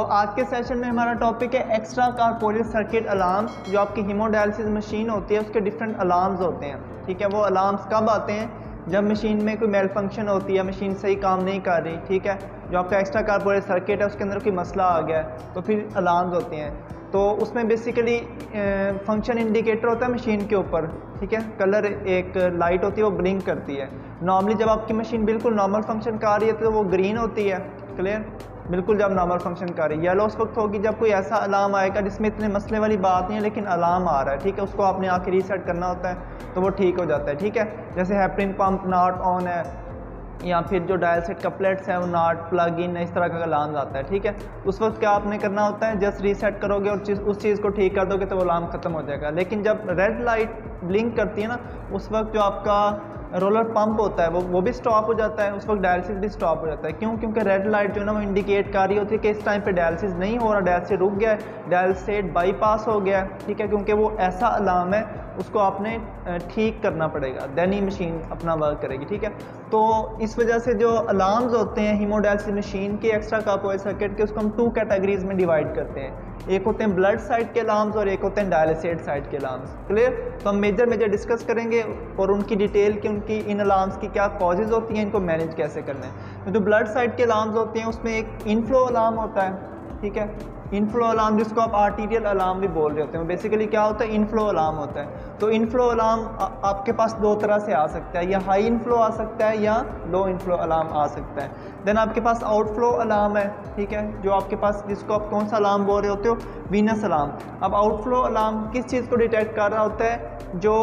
आज के सेशन में हमारा टॉपिक है एक्स्ट्रा कार्पोरियल सर्किट अलार्म्स। जो आपकी हीमोडायलिसिस मशीन होती है उसके डिफरेंट अलार्म्स होते हैं। ठीक है, वो अलार्म्स कब आते हैं? जब मशीन में कोई मेल फंक्शन होती है, मशीन सही काम नहीं कर रही। ठीक है, जो आपका एक्स्ट्रा कार्पोरियल सर्किट है उसके अंदर कोई मसला आ गया है तो फिर अलार्म्स होते हैं। तो उसमें बेसिकली फंक्शन इंडिकेटर होता है मशीन के ऊपर। ठीक है, कलर एक लाइट होती है वो ब्लिंक करती है। नॉर्मली जब आपकी मशीन बिल्कुल नॉर्मल फंक्शन कर रही है तो वो ग्रीन होती है। क्लियर, बिल्कुल जब नॉर्मल फंक्शन कर रही है। येलो उस वक्त होगी जब कोई ऐसा अलार्म आएगा जिसमें इतने मसले वाली बात नहीं है लेकिन अलार्म आ रहा है। ठीक है, उसको आपने आके रीसेट करना होता है तो वो ठीक हो जाता है। ठीक है, जैसे हेपरिन पंप नॉट ऑन है या फिर जो डायल सेट कपलेट्स हैं वो नॉट प्लग इन, इस तरह का अलार्म आता है। ठीक है, उस वक्त क्या आपने करना होता है, जस्ट रीसेट करोगे और उस चीज़ को ठीक कर दोगे तो वो अलार्म खत्म हो जाएगा। लेकिन जब रेड लाइट ब्लिंक करती है ना, उस वक्त जो आपका रोलर पंप होता है वो भी स्टॉप हो जाता है, उस वक्त डायलिसिस भी स्टॉप हो जाता है। क्यों? क्योंकि रेड लाइट जो है ना वो इंडिकेट कर रही होती है कि इस टाइम पे डायलिसिस नहीं हो रहा, डायलिसिस रुक गया है, डायलिसिस बाईपास हो गया है। ठीक है, क्योंकि वो ऐसा अलार्म है उसको आपने ठीक करना पड़ेगा, देन ही मशीन अपना वर्क करेगी। ठीक है, तो इस वजह से जो अलार्म्स होते हैं हीमोडायलिसिस मशीन के एक्स्ट्रा कार्पोरियल सर्किट के, उसको हम 2 कैटेगरीज में डिवाइड करते हैं। एक होते हैं ब्लड साइड के अलार्म्स और एक होते हैं डायलिसेट साइड के अलार्म्स। क्लियर, तो हम मेजर डिस्कस करेंगे और उनकी डिटेल की, उनकी इन अलार्म्स की क्या कॉजेज होती हैं, इनको मैनेज कैसे करना है। तो जो ब्लड साइड के अलार्म्स होते हैं उसमें एक इनफ्लो अलार्म होता है। ठीक है, इनफ्लो अलार्म जिसको आप आर्टीरियल अलार्म भी बोल रहे होते हैं, बेसिकली क्या होता है, इनफ्लो अलार्म होता है। तो इनफ्लो अलार्म आपके पास 2 तरह से आ सकता है, या हाई इनफ्लो आ सकता है या लो इनफ्लो अलार्म आ सकता है। देन आपके पास आउटफ्लो अलार्म है। ठीक है, जो आपके पास, जिसको आप कौन सा अलार्म बोल रहे होते हो, वीनस अलार्म। अब आउटफ्लो अलार्म किस चीज़ को डिटेक्ट कर रहा होता है? जो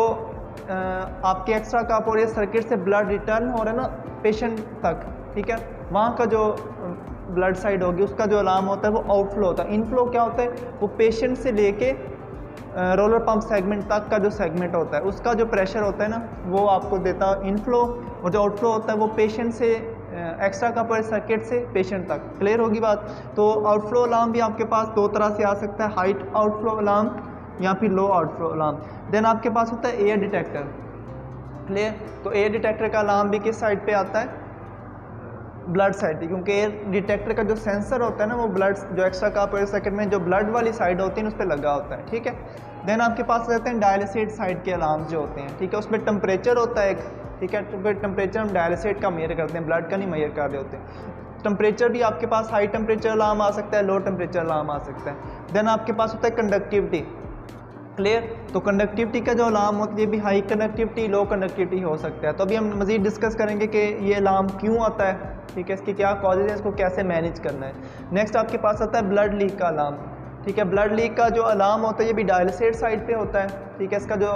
आपके एक्स्ट्रा कार्पोरियल सर्किट से ब्लड रिटर्न हो रहा है ना पेशेंट तक। ठीक है, वहाँ का जो ब्लड साइड होगी उसका जो अलार्म होता है वो आउटफ्लो होता है। इनफ्लो क्या होता है, वो पेशेंट से लेके रोलर पंप सेगमेंट तक का जो सेगमेंट होता है उसका जो प्रेशर होता है ना वो आपको देता है इनफ्लो, और जो आउटफ्लो होता है वो पेशेंट से एक्स्ट्रा कार्पोरियल सर्किट से पेशेंट तक। क्लियर होगी बात? तो आउटफ्लो अलार्म भी आपके पास 2 तरह से आ सकता है, हाई आउटफ्लो अलार्म या फिर लो आउटफ्लो अलार्म। देन आपके पास होता है एयर डिटेक्टर। क्लियर, तो एयर डिटेक्टर का अलार्म भी किस साइड पे आता है? ब्लड साइड, क्योंकि एयर डिटेक्टर का जो सेंसर होता है ना वो ब्लड, जो एक्स्ट्रा कार्पोरियल सर्किट में जो ब्लड वाली साइड होती है उस पर लगा होता है। ठीक है, देन आपके पास रहते हैं डायलिसेट साइड के अलार्म जो होते हैं। ठीक है, उसमें टेम्परेचर होता है एक। ठीक है, तो टेम्परेचर हम डायलिसेट का मेजर करते हैं, ब्लड का नहीं मेजर कर रहे होते हैं। टेम्परेचर भी आपके पास हाई टेम्परेचर अलार्म आ सकता है, लो टेम्परेचर अलार्म आ सकता है। देन आपके पास होता है कंडक्टिविटी। क्लियर, तो कंडक्टिविटी का जो अलार्म होती है भी हाई कंडक्टिविटी, लो कंडक्टिविटी हो सकता है। तो अभी हम मज़ीद डिस्कस करेंगे कि ये अलार्म क्यों आता है। ठीक है, इसकी क्या कॉजेज है, इसको कैसे मैनेज करना है। नेक्स्ट आपके पास आता है ब्लड लीक का अलार्म। ठीक है, ब्लड लीक का जो अलार्म होता है ये भी डायलिसेट साइड पे होता है। ठीक है, इसका जो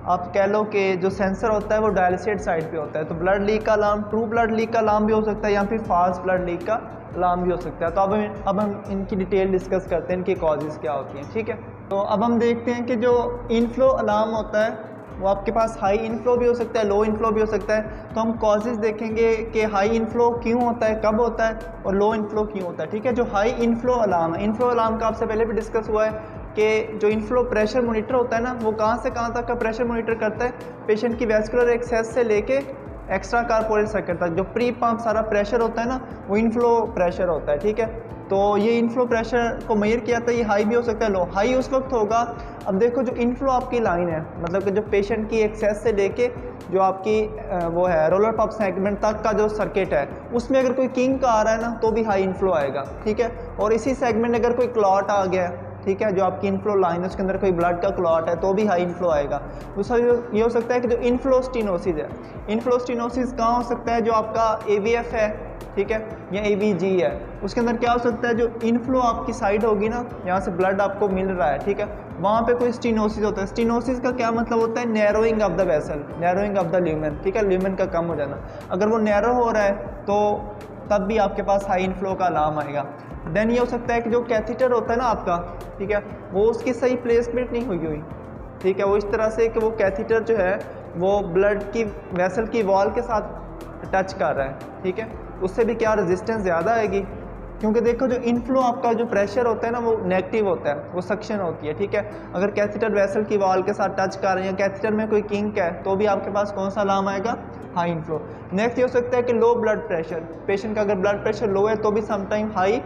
आप कह लो कि जो सेंसर होता है वो डायलिसेट साइड पे होता है। तो ब्लड लीक का अलार्म, ट्रू ब्लड लीक का अलार्म भी हो सकता है या फिर फॉल्स ब्लड लीक का अलार्म भी हो सकता है। तो अब हम इनकी डिटेल डिस्कस करते हैं, इनकी कॉजेज़ क्या होती हैं। ठीक है, तो अब हम देखते हैं कि जो इनफ्लो अलार्म होता है वो आपके पास हाई इनफ्लो भी हो सकता है, लो इनफ्लो भी हो सकता है। तो हम कॉजेज़ देखेंगे कि हाई इनफ्लो क्यों होता है, कब होता है, और लो इनफ्लो क्यों होता है। ठीक है, जो हाई इनफ्लो अलार्म है, इनफ्लो अलार्म का आपसे पहले भी डिस्कस हुआ है कि जो इनफ्लो प्रेशर मॉनिटर होता है ना वो कहाँ से कहाँ तक का प्रेशर मॉनिटर करता है, पेशेंट की वैस्कुलर एक्सेस से लेके एक्स्ट्रा कार्पोरियल सर्किट तक। जो प्री पंप सारा प्रेशर होता है ना वो इनफ्लो प्रेशर होता है। ठीक है, तो ये इनफ्लो प्रेशर को मेजर किया था, ये हाई भी हो सकता है, लो। हाई उस वक्त होगा, अब देखो जो इनफ्लो आपकी लाइन है, मतलब कि जो पेशेंट की एक्सेस से लेके जो आपकी वो है रोलर पंप सेगमेंट तक का जो सर्किट है उसमें अगर कोई किंग का आ रहा है ना तो भी हाई इनफ्लो आएगा। ठीक है, और इसी सेगमेंट अगर कोई क्लॉट आ गया है, ठीक है, जो आपकी इनफ्लो लाइन है उसके अंदर कोई ब्लड का क्लॉट है तो भी हाई इनफ्लो आएगा। दूसरा ये हो सकता है कि जो इनफ्लो स्टीनोसिस है, इनफ्लो स्टीनोसिस कहाँ हो सकता है, जो आपका AVF है, ठीक है, या AVG है, उसके अंदर क्या हो सकता है, जो इनफ्लो आपकी साइड होगी ना, यहाँ से ब्लड आपको मिल रहा है, ठीक है, वहाँ पे कोई स्टीनोसिस होता है। स्टीनोसिस का क्या मतलब होता है, narrowing of the vessel, narrowing of the lumen. ठीक है, ल्यूमेन का कम हो जाना। अगर वो नैरो हो रहा है तो तब भी आपके पास हाई इनफ्लो का अलार्म आएगा। देन ये हो सकता है कि जो कैथीटर होता है ना आपका, ठीक है, वो उसकी सही प्लेसमेंट नहीं हुई हुई। ठीक है, वो इस तरह से कि वो कैथीटर जो है वो ब्लड की वेसल की वॉल के साथ टच कर रहा है। ठीक है, उससे भी क्या रेजिस्टेंस ज़्यादा आएगी, क्योंकि देखो जो इनफ्लो आपका जो प्रेशर होता है ना वो नेगेटिव होता है, वो सक्शन होती है। ठीक है, अगर कैथीटर वेसल की वॉल के साथ टच कर रहे हैं, कैथीटर में कोई किंक है तो भी आपके पास कौन सा अलार्म आएगा, हाई इनफ्लो। नेक्स्ट ये हो सकता है कि लो ब्लड प्रेशर, पेशेंट का अगर ब्लड प्रेशर लो है तो भी समटाइम हाई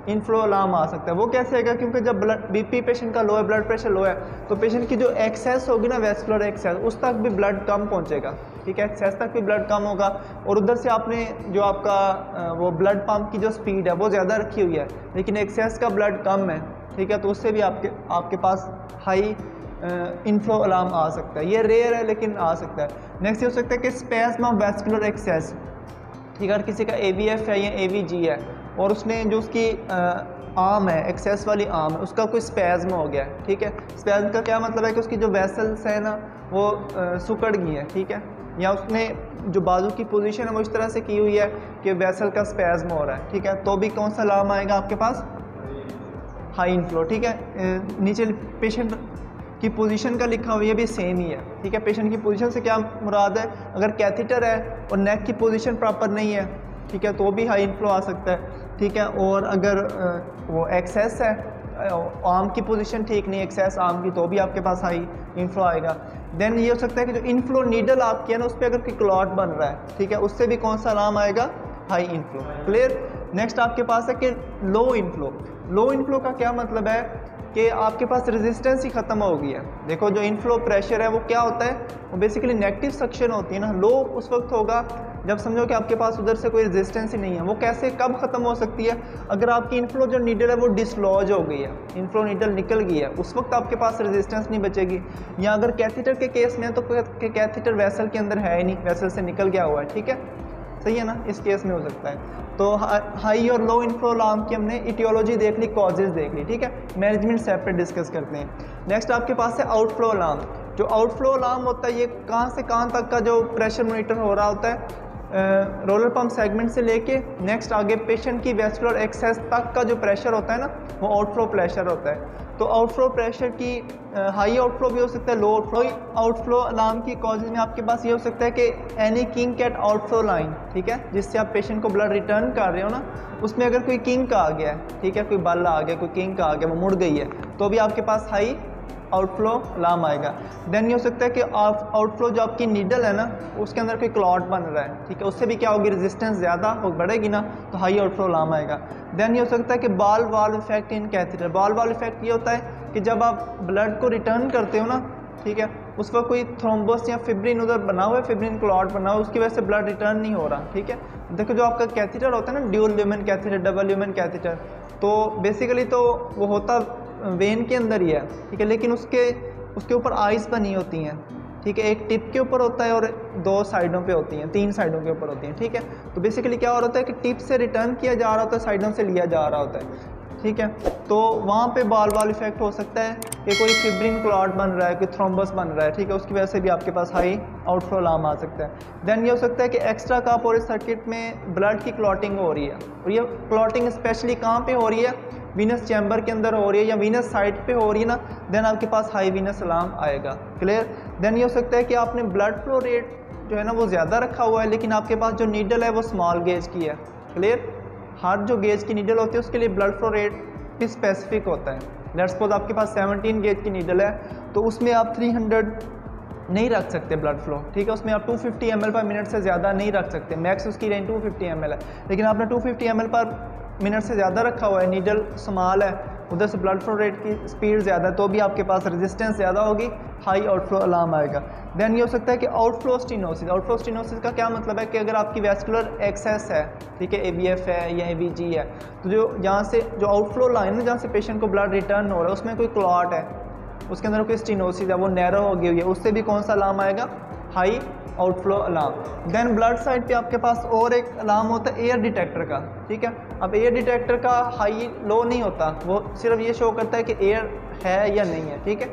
इनफ्लो अलार्म आ सकता है। वो कैसे आएगा, क्योंकि जब बीपी पेशेंट का लो है, ब्लड प्रेशर लो है, तो पेशेंट की जो एक्सेस होगी ना, वेस्कुलर एक्सेस, उस तक भी ब्लड कम पहुंचेगा, ठीक है, एक्सेस तक भी ब्लड कम होगा, और उधर से आपने जो आपका वो ब्लड पंप की जो स्पीड है वो ज़्यादा रखी हुई है, लेकिन एक्सेस का ब्लड कम है, ठीक है, तो उससे भी आपके पास हाई इनफ्लो अलार्म आ सकता है। ये रेयर है लेकिन आ सकता है। नेक्स्ट ये हो सकता है कि स्पैस्म ऑफ वेस्कुलर एक्सेस, ठीक है, अगर किसी का AVF है या AVG है और उसने जो उसकी आर्म है, एक्सेस वाली आर्म है, उसका कोई स्पैज्म हो गया है, ठीक है। स्पैज्म का क्या मतलब है कि उसकी जो वेसल्स है ना वो सुकड़ गई है, ठीक है, या उसने जो बाजू की पोजीशन है वो इस तरह से की हुई है कि वेसल का स्पैज्म हो रहा है, ठीक है, तो भी कौन सा अलार्म आएगा आपके पास, हाई इनफ्लो, ठीक है। नीचे पेशेंट की पोजीशन का लिखा हुआ है, ये भी सेम ही है, ठीक है। पेशेंट की पोजीशन से क्या मुराद है, अगर कैथेटर है और नेक की पोजीशन प्रॉपर नहीं है, ठीक है, तो भी हाई इनफ्लो आ सकता है, ठीक है। और अगर वो एक्सेस है, आर्म की पोजीशन ठीक नहीं, एक्सेस आर्म की, तो भी आपके पास हाई इनफ्लो आएगा। देन ये हो सकता है कि जो इनफ्लो नीडल आपकी है ना, उस पर अगर कोई क्लॉट बन रहा है, ठीक है, उससे भी कौन सा अलार्म आएगा, हाई इनफ्लो। क्लियर। नेक्स्ट आपके पास है कि लो इनफ्लो। लो इनफ्लो का क्या मतलब है कि आपके पास रेजिस्टेंस ही ख़त्म हो गई है। देखो जो इनफ्लो प्रेशर है वो क्या होता है, वो बेसिकली नेगेटिव सक्शन होती है ना। लो उस वक्त होगा जब समझो कि आपके पास उधर से कोई रेजिस्टेंस ही नहीं है। वो कैसे, कब ख़त्म हो सकती है, अगर आपकी इनफ्लो जो नीडल है वो डिसलॉज हो गई है, इनफ्लो नीडल निकल गई है, उस वक्त आपके पास रेजिस्टेंस नहीं बचेगी। या अगर कैथेटर के केस में है तो कैथेटर वेसल के अंदर है ही नहीं, वेसल से निकल गया हुआ है, ठीक है, सही है ना, इस केस में हो सकता है। तो हाई और लो इनफ्लो अलार्म की हमने इटियोलॉजी देख ली, कॉजेज देख ली, ठीक है। मैनेजमेंट सेपरेट डिस्कस करते हैं। नेक्स्ट आपके पास है आउटफ्लो अलार्म। जो आउटफ्लो अलार्म होता है ये कहाँ से कहाँ तक का जो प्रेशर मॉनिटर हो रहा होता है, रोलर पंप सेगमेंट से लेके नेक्स्ट आगे पेशेंट की वेस्कुलर एक्सेस तक का जो प्रेशर होता है ना, वो आउटफ्लो प्रेशर होता है। तो आउटफ्लो प्रेशर की हाई आउटफ्लो भी हो सकता है, लो आउटफ्लो। आउटफ्लो अलार्म की कॉजेज में आपके पास ये हो सकता है कि any kink at outflow line, ठीक है, जिससे आप पेशेंट को ब्लड रिटर्न कर रहे हो ना, उसमें अगर कोई किंक आ गया है, ठीक है, कोई बल आ गया, कोई किंक आ गया, वो मुड़ गई है, तो भी आपके पास हाई आउटफ्लो अलार्म आएगा। देन ये हो सकता है कि आउटफ्लो जो आपकी नीडल है ना, उसके अंदर कोई क्लॉट बन रहा है, ठीक है, उससे भी क्या होगी, रेजिस्टेंस ज़्यादा हो बढ़ेगी ना, तो हाई आउटफ्लो अलार्म आएगा। देन ये हो सकता है कि ball valve effect in catheter. Ball valve effect ये होता है कि जब आप ब्लड को रिटर्न करते हो ना, ठीक है, उस वक्त कोई थ्रोम्बस या फिब्रिन उधर बना हुआ है, फिब्रिन क्लॉट बना हुआ है, उसकी वजह से ब्लड रिटर्न नहीं हो रहा, ठीक है। देखो जो आपका कैथेटर होता है ना, dual lumen catheter, double lumen catheter, तो बेसिकली तो वो होता वेन के अंदर ही है, ठीक है, लेकिन उसके ऊपर आइस बनी होती हैं, ठीक है, एक टिप के ऊपर होता है और दो साइडों पे होती हैं, 3 साइडों के ऊपर होती हैं, ठीक है। तो बेसिकली क्या हो रहा होता है कि टिप से रिटर्न किया जा रहा होता है, साइडों से लिया जा रहा होता है, ठीक है। तो वहाँ पे बॉल वाल इफेक्ट हो सकता है कि कोई फिब्रिन क्लॉट बन रहा है, कोई थ्रोम्बस बन रहा है, ठीक है, उसकी वजह से भी आपके पास हाई आउटफ्लो अलार्म आ सकता है। देन ये हो सकता है कि एक्स्ट्रा कार्पोरेट सर्किट में ब्लड की क्लॉटिंग हो रही है, और ये क्लॉटिंग स्पेशली कहाँ पे हो रही है, वीनस चैम्बर के अंदर हो रही है या वीनस साइड पे हो रही है ना, देन आपके पास हाई वीनस अलार्म आएगा। क्लियर। देन ये हो सकता है कि आपने ब्लड फ्लो रेट जो है ना वो ज़्यादा रखा हुआ है, लेकिन आपके पास जो नीडल है वो स्मॉल गेज की है। क्लियर। हर जो गेज की नीडल होती है उसके लिए ब्लड फ्लो रेट भी स्पेसिफिक होता है। लेट्स सपोज आपके पास 17 गेज की नीडल है तो उसमें आप 300 नहीं रख सकते ब्लड फ्लो, ठीक है, उसमें आप 250 ml पर मिनट से ज़्यादा नहीं रख सकते, मैक्स उसकी रेंज 250 ml है, लेकिन आपने 250 ml पर मिनट से ज़्यादा रखा हुआ है, नीडल स्मॉल है, उधर से ब्लड फ्लो रेट की स्पीड ज़्यादा है, तो भी आपके पास रेजिस्टेंस ज़्यादा होगी, हाई आउटफ्लो अलार्म आएगा। देन ये हो सकता है कि आउटफ्लो स्टेनोसिस। आउटफ्लो स्टेनोसिस का क्या मतलब है कि अगर आपकी वेस्कुलर एक्सेस है, ठीक है, AVF है या AVG है, तो जो यहाँ से जो आउटफ्लो लाइन है जहाँ से पेशेंट को ब्लड रिटर्न हो रहा है उसमें कोई क्लॉट है, उसके अंदर कोई स्टेनोसिस है, वो नैरो हो गई हुई है, उससे भी कौन सा अलार्म आएगा, high outflow alarm. Then blood side पे आपके पास और एक अलार्म होता है एयर डिटेक्टर का, ठीक है। अब एयर डिटेक्टर का हाई लो नहीं होता, वो सिर्फ ये शो करता है कि एयर है या नहीं है, ठीक है।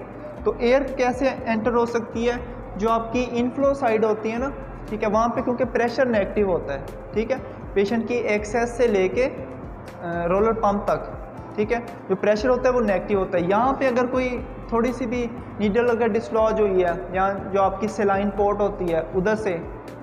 तो एयर कैसे एंटर हो सकती है, जो आपकी इनफ्लो साइड होती है ना, ठीक है, वहाँ पे क्योंकि प्रेशर नेगेटिव होता है, ठीक है, पेशेंट की एक्सेस से लेके रोलर पंप तक, ठीक है, जो प्रेशर होता है वो नेगेटिव होता है। यहाँ पे अगर कोई थोड़ी सी भी नीडल अगर डिसलॉज हुई है, या जो आपकी सेलाइन पोर्ट होती है उधर से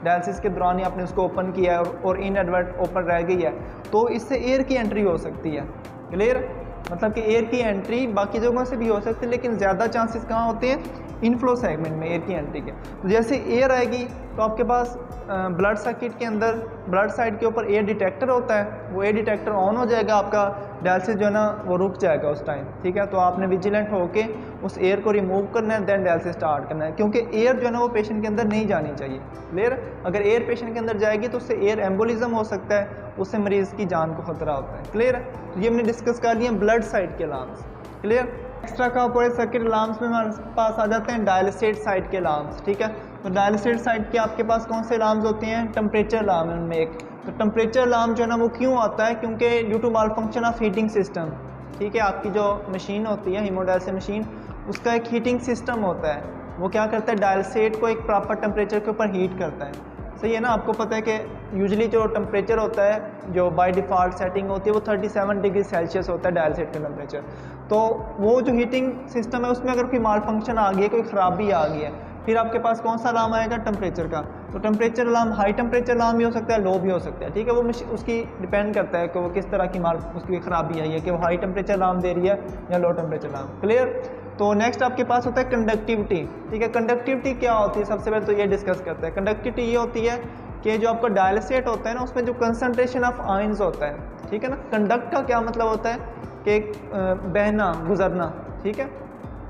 डायलिसिस के दौरान ही आपने उसको ओपन किया है और इनएडवर्ट ओपन रह गई है, तो इससे एयर की एंट्री हो सकती है। क्लियर। मतलब कि एयर की एंट्री बाकी जगहों से भी हो सकती है, लेकिन ज़्यादा चांसेस कहाँ होते हैं, इनफ्लो सेगमेंट में, एयर की एंट्री के। तो जैसे एयर आएगी तो आपके पास ब्लड सर्किट के अंदर ब्लड साइड के ऊपर एयर डिटेक्टर होता है, वो एयर डिटेक्टर ऑन हो जाएगा, आपका डायलिसिस जो है ना वो रुक जाएगा उस टाइम, ठीक है। तो आपने विजिलेंट होके उस एयर को रिमूव करना है, देन डायलिसिस स्टार्ट करना है, क्योंकि एयर जो है ना वो पेशेंट के अंदर नहीं जानी चाहिए। क्लियर? अगर एयर पेशेंट के अंदर जाएगी तो उससे एयर एम्बोलिज्म हो सकता है, उससे मरीज़ की जान को खतरा होता है। क्लियर है? तो ये हमने डिस्कस कर लिया ब्लड साइड के alarms. Clear? Extra corporate circuit alarms में हमारे पास आ जाते हैं डायलिसेट साइड के अलार्म्स, ठीक है। तो डायलिसेट साइड के आपके पास कौन से अलार्म्स होते हैं? टेम्परेचर अलार्म है उनमें एक। तो टेम्परेचर अलार्म जो है ना वो क्यों आता है? क्योंकि due to malfunction of heating system, ठीक है। आपकी जो मशीन होती है हीमोडायलिसिस मशीन, उसका एक हीटिंग सिस्टम होता है, वो क्या करता है डायलिसेट को एक प्रॉपर टेम्परेचर के ऊपर हीट करता है। सही है ना? आपको पता है कि यूजुअली जो टेम्परेचर होता है जो बाय डिफ़ॉल्ट सेटिंग होती है वो 37 डिग्री सेल्सियस होता है डायलिसेट का टेम्परेचर। तो वो जो हीटिंग सिस्टम है उसमें अगर कोई माल फंक्शन आ गई है, कोई ख़राबी आ गई है, फिर आपके पास कौन सा अलार्म आएगा? टेम्परेचर का। तो temperature alarm high temperature alarm भी हो सकता है, लो भी हो सकता है, ठीक है। वो उसकी डिपेंड करता है कि वो किस तरह की माल उसकी ख़राबी आई है, कि वो हाई टेम्परेचर अलार्म दे रही है या लो टेम्परेचर अलार्म। क्लियर? तो नेक्स्ट आपके पास होता है कंडक्टिविटी, ठीक है। कंडक्टिविटी क्या होती है? सबसे पहले तो ये डिस्कस करते हैं। कंडक्टिविटी ये होती है कि जो आपका डायलिसेट होता है ना उसमें जो कंसंट्रेशन ऑफ आयंस होता है, ठीक है ना। कंडक्ट का क्या मतलब होता है कि बहना, गुजरना, ठीक है।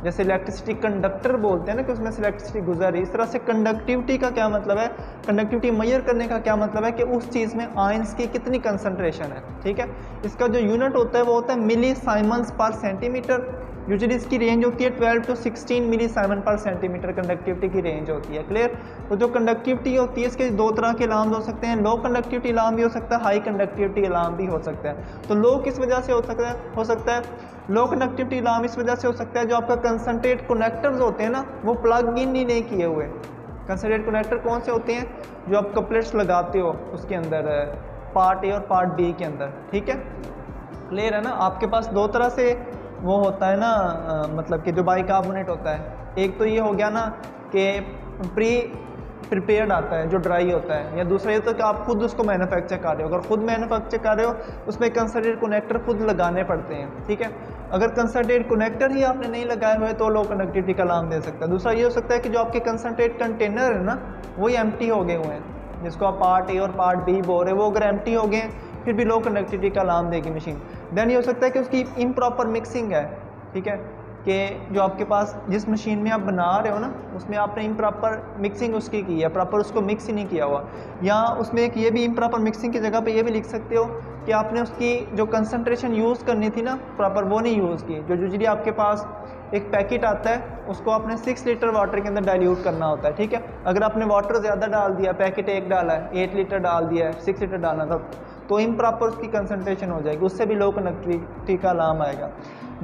जैसे इलेक्ट्रिसिटी कंडक्टर बोलते हैं ना कि उसमें से इलेक्ट्रिसिटी गुजर रही, इस तरह से कंडक्टिविटी का क्या मतलब है? कंडक्टिविटी मेजर करने का क्या मतलब है कि उस चीज़ में आयंस की कितनी कंसंट्रेशन है, ठीक है। इसका जो यूनिट होता है वो होता है मिली साइमन्स पर सेंटीमीटर। यूजुअली इसकी रेंज होती है 12 to 16 मिली साइमन पर सेंटीमीटर कंडक्टिविटी की रेंज होती है। क्लियर? तो जो कंडक्टिविटी होती है इसके दो तरह के अलार्म हो सकते हैं, लो कंडक्टिविटी अलार्म भी हो सकता है, हाई कंडक्टिविटी अलार्म भी हो सकता है। तो लो किस वजह से हो सकता है लो कंडक्टिविटी अलार्म इस वजह से हो सकता है जो आपका कंसंट्रेट कनेक्टर्स होते हैं ना वो प्लग इन ही नहीं किए हुए। कंसंट्रेट कनेक्टर कौन से होते हैं? जो आप कपलेट्स लगाते हो उसके अंदर पार्ट ए और पार्ट बी के अंदर, ठीक है। क्लियर है ना? आपके पास दो तरह से वो होता है ना, मतलब कि जो बाइकार्बोनेट होता है, एक तो ये हो गया ना कि प्रिपेयर्ड आता है जो ड्राई होता है, या दूसरा ये तो कि आप खुद उसको मैन्युफैक्चर कर रहे हो। अगर खुद मैन्युफैक्चर कर रहे हो उसमें कंसंट्रेट कनेक्टर खुद लगाने पड़ते हैं, ठीक है। अगर कंसंट्रेट कनेक्टर ही आपने नहीं लगाए हुए तो लो कंडक्टिविटी का अलार्म दे सकता है। दूसरा ये हो सकता है कि जो आपके कंसंट्रेट कंटेनर है ना वही एम्प्टी हो गए हुए हैं, जिसको आप पार्ट ए और पार्ट बी बोल रहे हो, वो अगर एम्प्टी हो गए फिर भी लो कंडक्टिविटी का अलार्म देगी मशीन। देन ये हो सकता है कि उसकी इम्प्रॉपर मिक्सिंग है, ठीक है, कि जो आपके पास जिस मशीन में आप बना रहे हो ना उसमें आपने इम्प्रॉपर मिक्सिंग उसकी की है, प्रॉपर उसको मिक्स ही नहीं किया हुआ। या उसमें एक ये भी इम्प्रॉपर मिक्सिंग की जगह पे ये भी लिख सकते हो कि आपने उसकी जो कंसंट्रेशन यूज़ करनी थी ना प्रॉपर वो नहीं यूज़ की। जो यूजुअली आपके पास एक पैकेट आता है उसको आपने 6 लीटर वाटर के अंदर डाइल्यूट करना होता है, ठीक है। अगर आपने वाटर ज़्यादा डाल दिया, पैकेट एक डाला है, 8 लीटर डाल दिया है, 6 लीटर डालना था, तो इम्प्रॉपर उसकी कंसंट्रेशन हो जाएगी, उससे भी लो कंडक्टिविटी का अलार्म आएगा।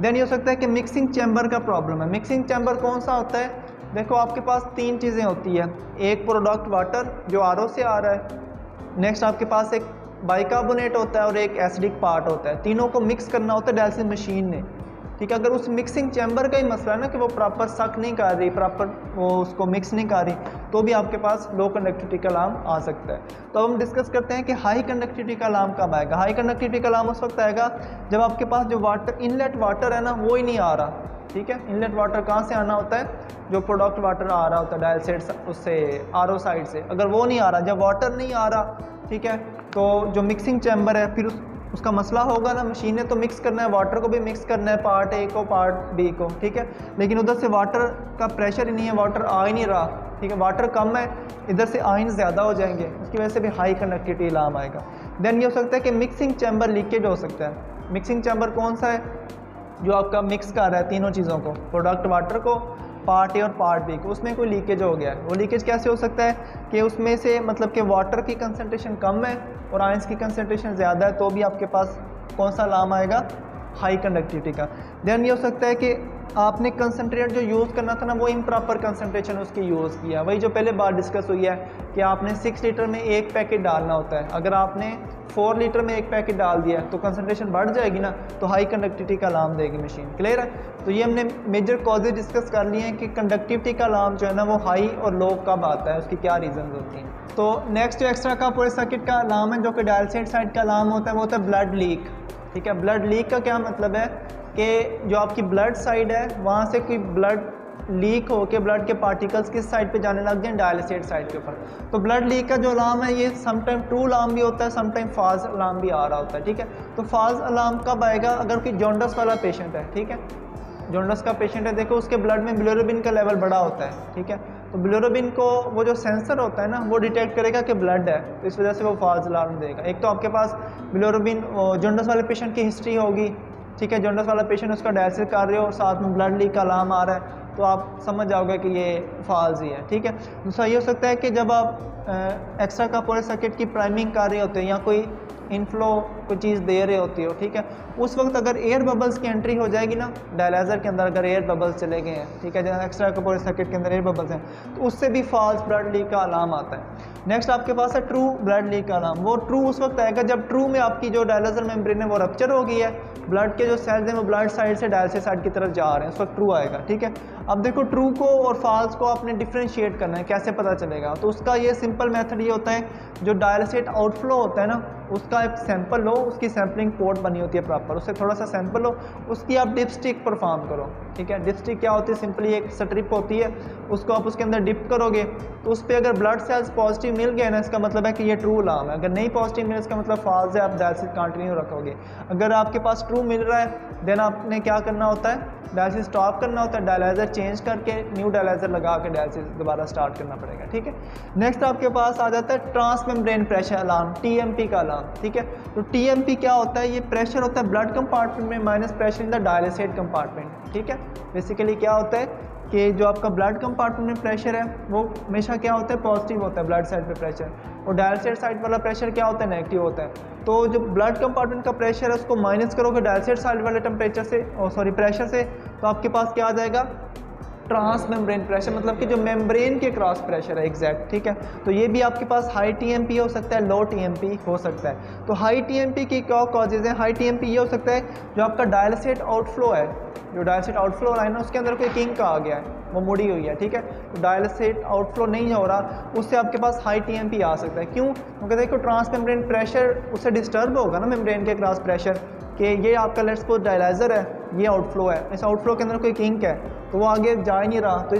देन ये हो सकता है कि मिक्सिंग चैम्बर का प्रॉब्लम है। मिक्सिंग चैम्बर कौन सा होता है? देखो आपके पास 3 चीज़ें होती है, एक प्रोडक्ट वाटर जो आरओ से आ रहा है, नेक्स्ट आपके पास एक बाइकार्बोनेट होता है और एक एसिडिक पार्ट होता है। तीनों को मिक्स करना होता है डायलिसिस मशीन ने, ठीक है। अगर उस मिक्सिंग चैम्बर का ही मसला है ना कि वो प्रॉपर सक नहीं कर रही, प्रॉपर वो उसको मिक्स नहीं कर रही, तो भी आपके पास लो कंडक्टिविटी का अलार्म आ सकता है। तो अब हम डिस्कस करते हैं कि हाई कंडक्टिविटी का अलार्म कब आएगा। हाई कंडक्टिविटी का अलार्म उस वक्त आएगा जब आपके पास जो वाटर इनलेट वाटर है ना वो ही नहीं आ रहा, ठीक है। इनलेट वाटर कहाँ से आना होता है? जो प्रोडक्ट वाटर आ रहा होता है डायलिसेट उससे आरओ साइड से, अगर वो नहीं आ रहा, जब वाटर नहीं आ रहा, ठीक है, तो जो मिक्सिंग चैम्बर है फिर उसका मसला होगा ना, मशीन ने तो मिक्स करना है, वाटर को भी मिक्स करना है, पार्ट ए को पार्ट बी को, ठीक है, लेकिन उधर से वाटर का प्रेशर ही नहीं है, वाटर आ ही नहीं रहा, ठीक है, वाटर कम है, इधर से आयन ज़्यादा हो जाएंगे, उसकी वजह से भी हाई कंडक्टिविटी अलार्म आएगा। देन ये हो सकता है कि मिक्सिंग चैम्बर लीकेज हो सकता है। मिक्सिंग चैम्बर कौन सा है? जो आपका मिक्स कर रहा है तीनों चीज़ों को, प्रोडक्ट वाटर को, पार्ट ए और पार्ट बी को, उसमें कोई लीकेज हो गया है। वो लीकेज कैसे हो सकता है कि उसमें से मतलब कि वाटर की कंसंट्रेशन कम है और आयंस की कंसंट्रेशन ज़्यादा है, तो भी आपके पास कौन सा अलार्म आएगा? हाई कंडक्टिविटी का। देन ये हो सकता है कि आपने कंसंट्रेट जो यूज़ करना था ना वो इम्प्रॉपर कंसंट्रेशन उसकी यूज़ किया। वही जो पहले बात डिस्कस हुई है कि आपने 6 लीटर में एक पैकेट डालना होता है, अगर आपने 4 लीटर में एक पैकेट डाल दिया तो कंसंट्रेशन बढ़ जाएगी ना, तो हाई कंडक्टिविटी का अलार्म देगी मशीन। क्लियर है? तो ये हमने मेजर कॉजेज डिस्कस कर लिए हैं कि कंडक्टिविटी का अलार्म जो है ना वो हाई और लो कब आता है, उसकी क्या रीज़न होती हैं। तो नेक्स्ट जो एक्स्ट्रा का पूरे सर्किट का अलार्म है जो कि डायलिसेट साइड का अलार्म होता है वो होता है ब्लड लीक, ठीक है। ब्लड लीक का क्या मतलब है कि जो आपकी ब्लड साइड है वहाँ से कोई ब्लड लीक होकर ब्लड के पार्टिकल्स किस साइड पे जाने लग जाए, डायलिसेट साइड के ऊपर। तो ब्लड लीक का जो अलार्म है ये समटाइम ट्रू अलार्म भी होता है, समटाइम फॉल्स अलार्म भी आ रहा होता है, ठीक है। तो फॉल्स अलार्म कब आएगा, अगर कोई जॉन्डस वाला पेशेंट है, ठीक है, जॉन्डस का पेशेंट है, देखो उसके ब्लड में बिलिरुबिन का लेवल बड़ा होता है, ठीक है। तो बिलिरुबिन को वो जो सेंसर होता है ना वो डिटेक्ट करेगा कि ब्लड है, तो इस वजह से वो फॉल्स अलार्म देगा। एक तो आपके पास बिलिरुबिन जॉन्डस वाले पेशेंट की हिस्ट्री होगी, ठीक है, जॉन्डस वाला पेशेंट उसका डायलिसिस कर रहे हो और साथ में ब्लड लीक का अलार्म आ रहा है, तो आप समझ जाओगे कि ये फॉल्स ही है, ठीक है। दूसरा ये हो सकता है कि जब आप एक्स्ट्रा कार्पोरेल सर्किट की प्राइमिंग कर रहे होते हैं या कोई इनफ्लो कोई चीज़ दे रहे होती हो, ठीक है, उस वक्त अगर एयर बबल्स की एंट्री हो जाएगी ना डायलाइजर के अंदर, अगर एयर बबल्स चले गए हैं, ठीक है, जैसे एक्स्ट्रा कार्पोरेल सर्किट के अंदर एयर बबल्स हैं, तो उससे भी फॉल्स ब्लड लीक का अलार्म आता है। नेक्स्ट आपके पास है ट्रू ब्लड लीक का अलार्म। वो ट्रू उस वक्त आएगा जब ट्रू में आपकी जो डायलाइजर मेम्ब्रेन है वो रप्चर हो गई है, ब्लड के जो सेल्स हैं वो ब्लड साइड से डायलिसिस साइड की तरफ जा रहे हैं, उस वक्त ट्रू आएगा, ठीक है। अब देखो ट्रू को और फॉल्स को आपने डिफ्रेंशिएट करना है, कैसे पता चलेगा, तो उसका ये सिंपल मेथड ये होता है, जो डायलिसेट आउटफ्लो होता है ना उसका एक सैंपल लो, उसकी सैम्पलिंग पोर्ट बनी होती है प्रॉपर, उससे थोड़ा सा सैंपल लो, उसकी आप डिपस्टिक परफॉर्म करो, ठीक है। डिपस्टिक क्या होती है, सिंपली एक स्ट्रिप होती है, उसको आप उसके अंदर डिप करोगे तो उस पर अगर ब्लड सेल्स पॉजिटिव मिल गए ना, इसका मतलब है कि ये ट्रू अलार्म है। अगर नहीं पॉजिटिव मिले इसका मतलब फॉल्स है, आप डायलिसिस कंटिन्यू रखोगे। अगर आपके पास ट्रू मिल रहा है देन आपने क्या करना होता है, डायलिसिस स्टॉप करना होता है, डायलाइजर चेंज करके न्यू डायलाइजर लगा के डायलिसिस दोबारा स्टार्ट करना पड़ेगा, ठीक है। नेक्स्ट आपके पास आ जाता है ट्रांसमेम्ब्रेन प्रेशर अलार्म, टीएमपी का अलार्म, ठीक है। तो टीएमपी क्या होता है, ये प्रेशर होता है ब्लड कंपार्टमेंट में minus pressure in the dialysate compartment, ठीक है। बेसिकली क्या होता है कि जो आपका ब्लड कंपार्टमेंट में प्रेशर है वो हमेशा क्या होता है, पॉजिटिव होता है ब्लड साइड पे प्रेशर, और डायलिसेट साइड वाला प्रेशर क्या होता है, नेगेटिव होता है। तो जो ब्लड कंपार्टमेंट का प्रेशर है उसको माइनस करोगे डायलिसेट साइड वाले टेम्परेचर से, प्रेशर से, तो आपके पास क्या आ जाएगा, ट्रांस मेम्ब्रेन प्रेशर, मतलब कि जो मेम्ब्रेन के क्रॉस प्रेशर है एग्जैक्ट, ठीक है। तो ये भी आपके पास हाई टीएमपी हो सकता है, लो टीएमपी हो सकता है। तो हाई टीएमपी की क्या कॉजेज हैं, हाई टीएमपी ये हो सकता है जो आपका डायलिसेट आउटफ्लो है, जो डायलिसेट आउटफ्लो लाइन है उसके अंदर कोई किंक आ गया है, वो मुड़ी हुई है, ठीक है। तो डायलिसेट आउटफ्लो नहीं हो रहा, उससे आपके पास हाई टीएमपी आ सकता है। क्यों, क्योंकि देखो ट्रांस मेम्ब्रेन प्रेशर उससे डिस्टर्ब होगा ना मेम्ब्रेन के क्रॉस प्रेशर, कि ये आपका लेट्स सपोज डायलाइजर है, ये आउटफ्लो है, इस आउटफ्लो के अंदर कोई किंक है तो वो आगे जा ही नहीं रहा, तो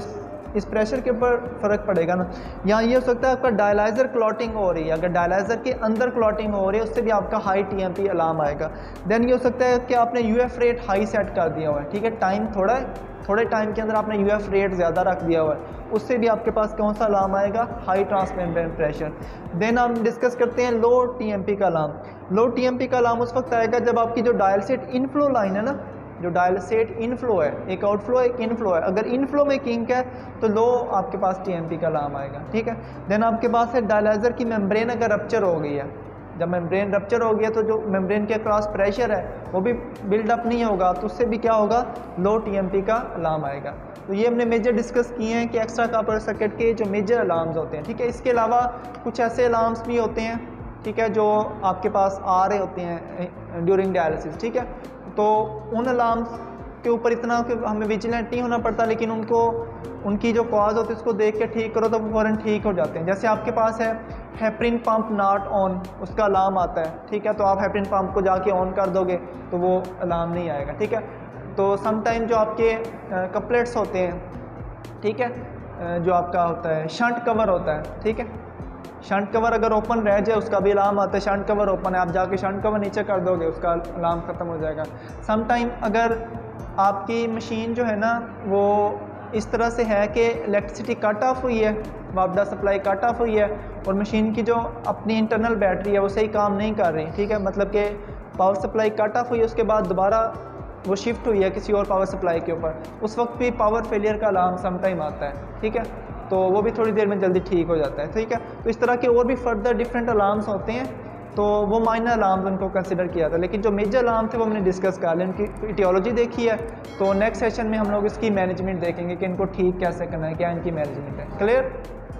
इस प्रेशर के ऊपर फ़र्क पड़ेगा ना। या ये हो सकता है आपका डायलाइजर क्लॉटिंग हो रही है, अगर डायलाइजर के अंदर क्लॉटिंग हो रही है उससे भी आपका हाई टीएमपी अलार्म आएगा। देन ये हो सकता है कि आपने यूएफ रेट हाई सेट कर दिया हुआ है, ठीक है, टाइम थोड़े टाइम के अंदर आपने यूएफ रेट ज़्यादा रख दिया हुआ है, उससे भी आपके पास कौन सा अलार्म आएगा, हाई ट्रांसमेम्ब्रेन प्रेशर। देन हम डिस्कस करते हैं लो टीएमपी का अलार्म। लो टीएमपी का अलार्म उस वक्त आएगा जब आपकी जो डायलिसेट इनफ्लो लाइन है ना, जो डायलिसेट इनफ्लो है, एक आउटफ्लो है एक इनफ्लो है, अगर इनफ्लो में किंक है तो लो आपके पास टीएमपी का अलार्म आएगा, ठीक है। देन आपके पास है डायलाइजर की मेम्ब्रेन अगर रप्चर हो गई है, जब मेम्ब्रेन रप्चर हो गया तो जो मेम्ब्रेन के क्रॉस प्रेशर है वो भी बिल्डअप नहीं होगा, तो उससे भी क्या होगा, लो टीएमपी का अलार्म आएगा। तो ये हमने मेजर डिस्कस किए हैं कि एक्स्ट्रा कार्पोरेल सर्किट के जो मेजर अलार्म्स होते हैं, ठीक है। इसके अलावा कुछ ऐसे अलार्म्स भी होते हैं, ठीक है, जो आपके पास आ रहे होते हैं ड्यूरिंग डायलिसिस, ठीक है। तो उन अलार्म्स के ऊपर इतना हमें विजिलेंट नहीं होना पड़ता, लेकिन उनकी जो कॉज होती है उसको देख के ठीक करो तो वो फ़ौरन ठीक हो जाते हैं। जैसे आपके पास है हेपरिन पंप नॉट ऑन, उसका अलार्म आता है, ठीक है, तो आप हेपरिन पंप को जाके ऑन कर दोगे तो वो अलार्म नहीं आएगा, ठीक है। तो समटाइम जो आपके कपलेट्स होते हैं, ठीक है, जो आपका होता है शंट कवर होता है, ठीक है, शंट कवर अगर ओपन रह जाए उसका भी अलार्म आता है, शंट कवर ओपन है, आप जाके शंट कवर नीचे कर दोगे उसका अलार्म ख़त्म हो जाएगा। समटाइम अगर आपकी मशीन जो है ना वो इस तरह से है कि इलेक्ट्रिसिटी कट ऑफ हुई है, वापडा सप्लाई कट ऑफ हुई है और मशीन की जो अपनी इंटरनल बैटरी है वो सही काम नहीं कर रही, ठीक है, मतलब कि पावर सप्लाई कट ऑफ हुई है उसके बाद दोबारा वो शिफ्ट हुई है किसी और पावर सप्लाई के ऊपर, उस वक्त भी पावर फेलियर का अलार्म समटाइम आता है, ठीक है, तो वो भी थोड़ी देर में जल्दी ठीक हो जाता है, ठीक है। तो इस तरह के और भी फर्दर डिफरेंट अलार्म्स होते हैं, तो वो माइनर अलार्म्स उनको कंसिडर किया था, लेकिन जो मेजर अलार्म थे वो हमने डिस्कस कर लिया, इनकी इटियोलॉजी देखी है। तो नेक्स्ट सेशन में हम लोग इसकी मैनेजमेंट देखेंगे कि इनको ठीक कैसे करना है, क्या इनकी मैनेजमेंट है। क्लियर।